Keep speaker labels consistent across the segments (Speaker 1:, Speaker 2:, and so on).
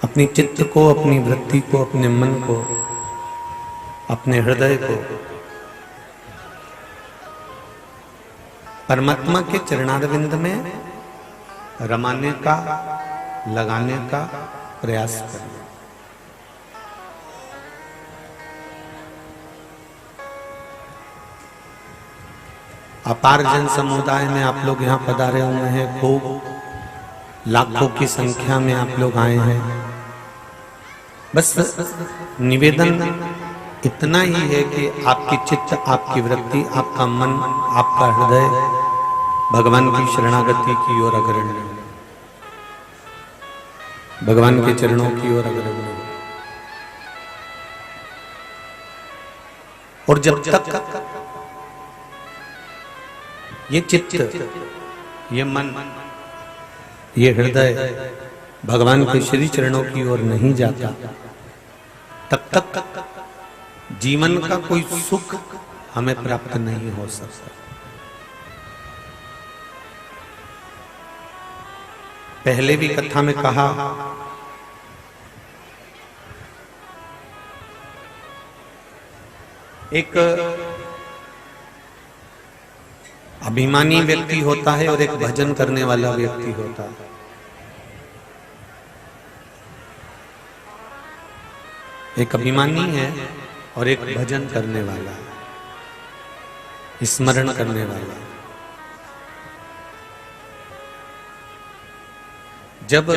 Speaker 1: अपनी चित्त को, अपनी वृत्ति को, अपने मन को, अपने हृदय को परमात्मा के चरणारविंद में रमाने का, लगाने का प्रयास करें। अपार जन समुदाय में आप लोग यहाँ पधारे हुए हैं, खूब लाखों की संख्या में आप लोग आए हैं। बस निवेदन इतना ही है कि आपकी चित्त, आपकी वृत्ति, आपका मन, आपका हृदय भगवान की शरणागति की ओर अग्रणी हो, भगवान के चरणों की ओर अग्रणी हो। और जब तक ये चित्त, ये मन, ये हृदय भगवान के श्री चरणों की ओर नहीं जाता, तब तक जीवन का कोई सुख हमें प्राप्त नहीं हो सकता। पहले भी कथा में कहा, एक अभिमानी व्यक्ति होता है और एक भजन करने वाला व्यक्ति होता है। एक अभिमानी है और एक भजन करने वाला, स्मरण करने वाला। जब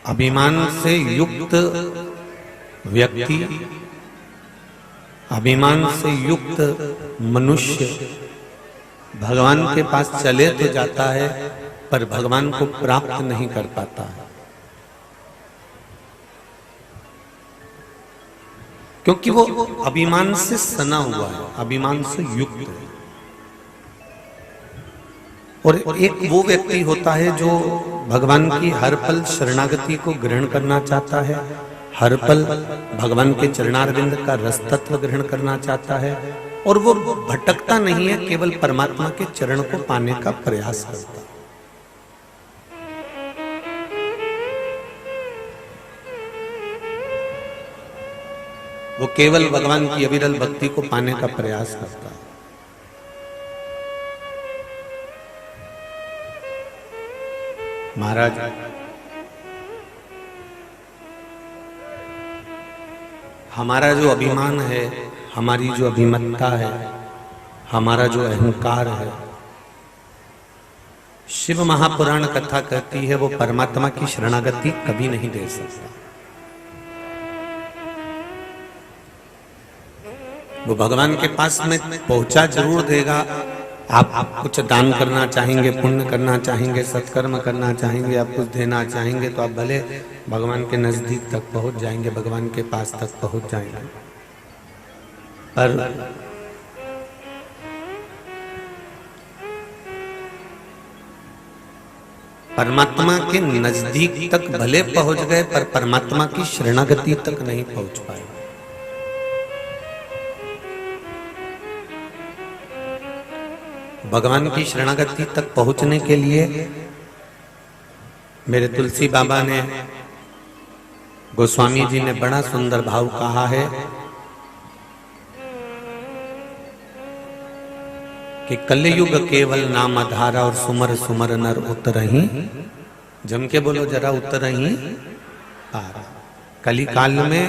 Speaker 1: अभिमान से युक्त व्यक्ति, अभिमान से युक्त मनुष्य भगवान के पास चले तो जाता है, पर भगवान को प्राप्त नहीं कर पाता है, क्योंकि वो अभिमान से सना हुआ है, अभिमान से युक्त है। और एक वो व्यक्ति होता है जो भगवान की हर पल शरणागति को ग्रहण करना चाहता है, हर पल भगवान के चरणारविंद का रस तत्व ग्रहण करना चाहता है, और वो भटकता नहीं है, केवल परमात्मा के चरण को पाने का प्रयास करता है। वो केवल भगवान की अविरल भक्ति को पाने का प्रयास करता है। महाराज, हमारा जो अभिमान है, हमारी जो अभिमत्ता है, हमारा जो अहंकार है, शिव महापुराण कथा कहती है वो परमात्मा की शरणागति कभी नहीं दे सकता। वो भगवान के पास में पहुंचा जरूर देगा। आप कुछ दान करना चाहेंगे, पुण्य करना चाहेंगे, सत्कर्म करना चाहेंगे, आप कुछ देना चाहेंगे, तो आप भले भगवान के नजदीक तक पहुंच जाएंगे, भगवान के पास तक पहुंच जाएंगे। पर परमात्मा के नजदीक तक भले पहुंच गए, पर परमात्मा की शरणागति तक नहीं पहुंच पाए। भगवान की शरणागति तक पहुंचने के लिए मेरे तुलसी बाबा ने, गोस्वामी जी ने बड़ा सुंदर भाव कहा है कि कलयुग केवल नाम आधारा और सुमर सुमर नर उतरही। जम के बोलो जरा, उतरही पारा। कली काल में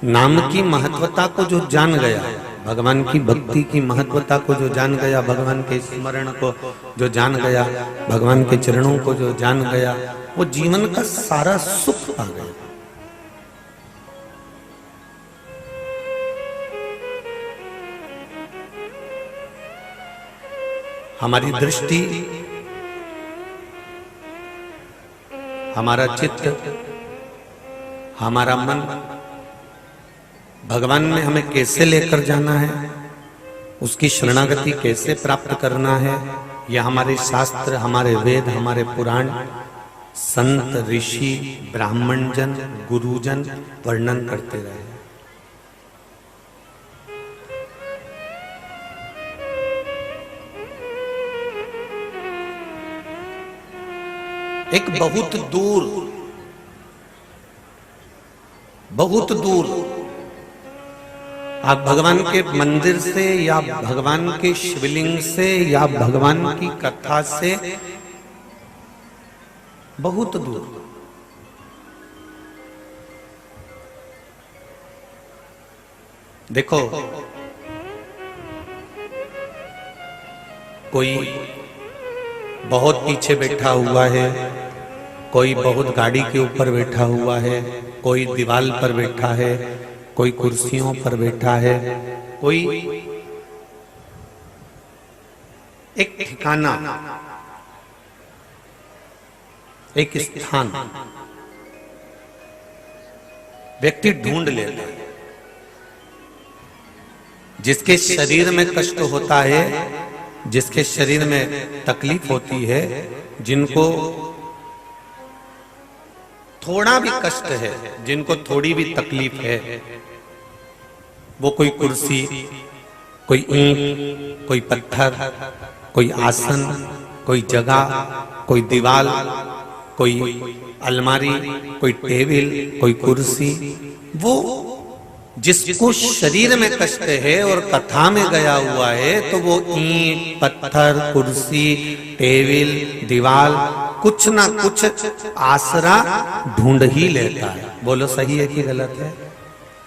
Speaker 1: नाम की महत्वता को जो जान गया, भगवान की भक्ति की महत्वता को जो जान गया, भगवान के स्मरण को जो जान गया, भगवान के चरणों को जो जान गया, वो जीवन का सारा सुख पा गया। हमारी दृष्टि, हमारा चित्त, हमारा मन भगवान में हमें कैसे लेकर जाना है, उसकी शरणागति कैसे प्राप्त करना है, यह हमारे शास्त्र, हमारे वेद, हमारे पुराण, संत, ऋषि, ब्राह्मण जन, गुरुजन वर्णन करते रहे। एक बहुत दूर बहुत दूर। आप भगवान के मंदिर से या भगवान के शिवलिंग से या भगवान की कथा से बहुत दूर। देखो, कोई बहुत पीछे बैठा हुआ है, कोई बहुत गाड़ी के ऊपर बैठा हुआ है, कोई दीवार पर बैठा है, कोई कुर्सियों पर बैठा है, कोई एक ठिकाना, एक स्थान व्यक्ति ढूंढ लेता है। जिसके शरीर में कष्ट होता है, जिसके शरीर में तकलीफ होती है, जिनको थोड़ा भी कष्ट है, जिनको थोड़ी भी तकलीफ है, वो कोई कुर्सी, कोई ईंट, कोई पत्थर, कोई आसन, कोई जगह, कोई दीवार, कोई अलमारी, कोई टेबल, कोई कुर्सी, वो जिसको शरीर में कष्ट है और कथा में गया हुआ है, तो वो ईंट, पत्थर, कुर्सी, टेबल, दीवार, कुछ ना कुछ आसरा ढूंढ ही लेता है। बोलो सही है कि गलत है?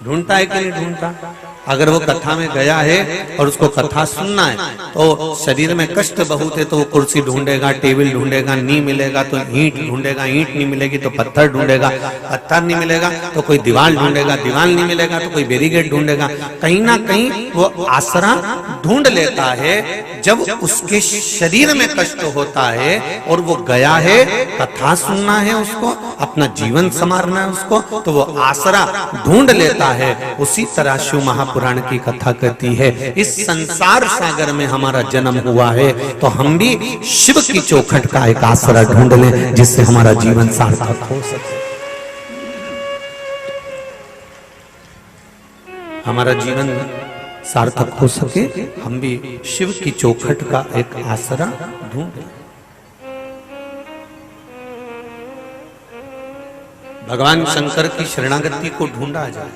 Speaker 1: ढूंढता है कि नहीं ढूंढता? अगर वो कथा में गया है और उसको कथा सुनना है, तो शरीर में कष्ट बहुत है, तो वो कुर्सी ढूंढेगा, टेबल ढूंढेगा, नहीं मिलेगा तो ईंट ढूंढेगा, ईंट नहीं मिलेगी तो पत्थर ढूंढेगा, पत्थर नहीं मिलेगा तो कोई दीवार ढूंढेगा, दीवार नहीं मिलेगा तो कोई बैरिकेड ढूंढेगा। कहीं ना कहीं वो आसरा ढूंढ लेता है। जब उसके शरीर में कष्ट होता है और वो गया है, कथा सुनना है उसको, अपना जीवन संवारना है उसको, तो वो आसरा ढूंढ लेता है। उसी तरह शिव महापुराण की कथा कहती है, इस संसार सागर में हमारा जन्म हुआ है, तो हम भी शिव की चौखट का एक आसरा ढूंढ लें, जिससे हमारा जीवन सार्थक हो सके। हमारा जीवन सार्थक हो सके, हम भी शिव की चौखट का एक आसरा ढूंढें। भगवान शंकर की शरणागति को ढूंढा जाए।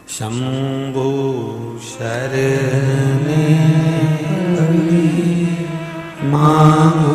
Speaker 1: शंभु शरणे मांगो